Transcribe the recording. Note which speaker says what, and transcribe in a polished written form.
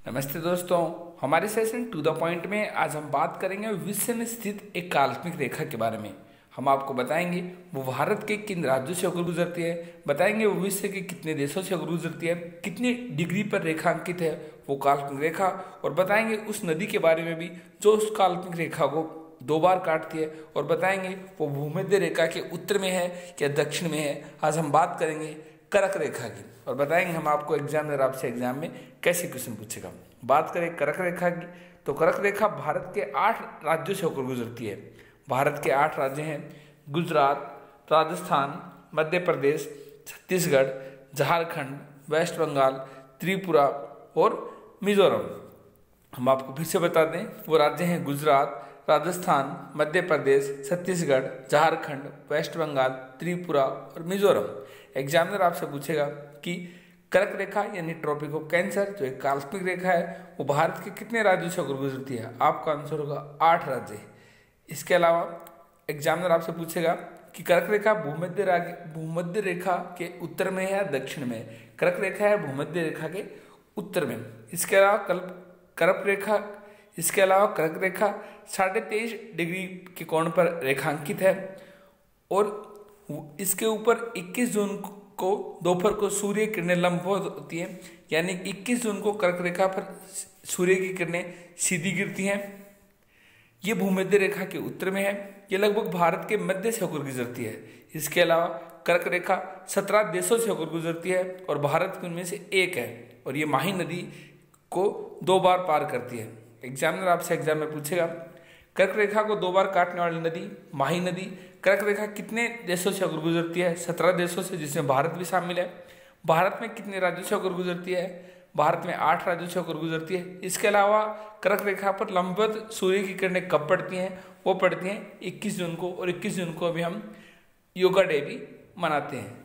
Speaker 1: नमस्ते दोस्तों, हमारे सेशन टू द पॉइंट में आज हम बात करेंगे विश्व में स्थित एक काल्पनिक रेखा के बारे में। हम आपको बताएंगे वो भारत के किन राज्यों से होकर गुजरती है, बताएंगे वो विश्व के कितने देशों से होकर गुजरती है, कितनी डिग्री पर रेखांकित है वो काल्पनिक रेखा, और बताएंगे उस नदी के बारे में भी जो उस काल्पनिक रेखा को दो बार काटती है, और बताएंगे वो भूमध्य रेखा के उत्तर में है या दक्षिण में है। आज हम बात करेंगे कर्क रेखा की, और बताएंगे हम आपको एग्जामिनर आपसे एग्जाम में कैसे क्वेश्चन पूछेगा। बात करें कर्क रेखा की, तो कर्क रेखा भारत के 8 राज्यों से होकर गुजरती है। भारत के 8 राज्य हैं गुजरात, राजस्थान, मध्य प्रदेश, छत्तीसगढ़, झारखंड, वेस्ट बंगाल, त्रिपुरा और मिजोरम। हम आपको फिर से बता दें, वो राज्य हैं गुजरात, राजस्थान, मध्य प्रदेश, छत्तीसगढ़, झारखंड, वेस्ट बंगाल, त्रिपुरा और मिजोरम। एग्जामिनर आपसे पूछेगा कि कर्क रेखा यानी ट्रॉपिक ऑफ कैंसर जो एक काल्पनिक रेखा है वो भारत के कितने राज्यों से होकर गुजरती है। आपका आंसर होगा 8 राज्य। इसके अलावा एग्जामिनर आपसे पूछेगा कि कर्क रेखा भूमध्य रेखा के उत्तर में है या दक्षिण में। कर्क रेखा है भूमध्य रेखा के उत्तर में। इसके अलावा कर्क रेखा 23.5 डिग्री के कोण पर रेखांकित है, और इसके ऊपर 21 जून को दोपहर को सूर्य किरणें लंबवत होती हैं, यानी 21 जून को कर्क रेखा पर सूर्य की किरणें सीधी गिरती हैं। ये भूमध्य रेखा के उत्तर में है। ये लगभग भारत के मध्य से होकर गुजरती है। इसके अलावा कर्क रेखा 17 देशों से होकर गुजरती है और भारत की उनमें से एक है, और ये माही नदी को 2 बार पार करती है। एग्जामिनर आपसे एग्जाम में पूछेगा कर्क रेखा को 2 बार काटने वाली नदी माही नदी कर्क रेखा कितने देशों से होकर गुजरती है। 17 देशों से, जिसमें भारत भी शामिल है। भारत में कितने राज्यों से होकर गुजरती है। भारत में 8 राज्यों से होकर गुजरती है। इसके अलावा कर्क रेखा पर लंबवत सूर्य की किरणें कब पड़ती हैं, वो पड़ती हैं 21 जून को, और 21 जून को अभी हम योगा डे भी मनाते हैं।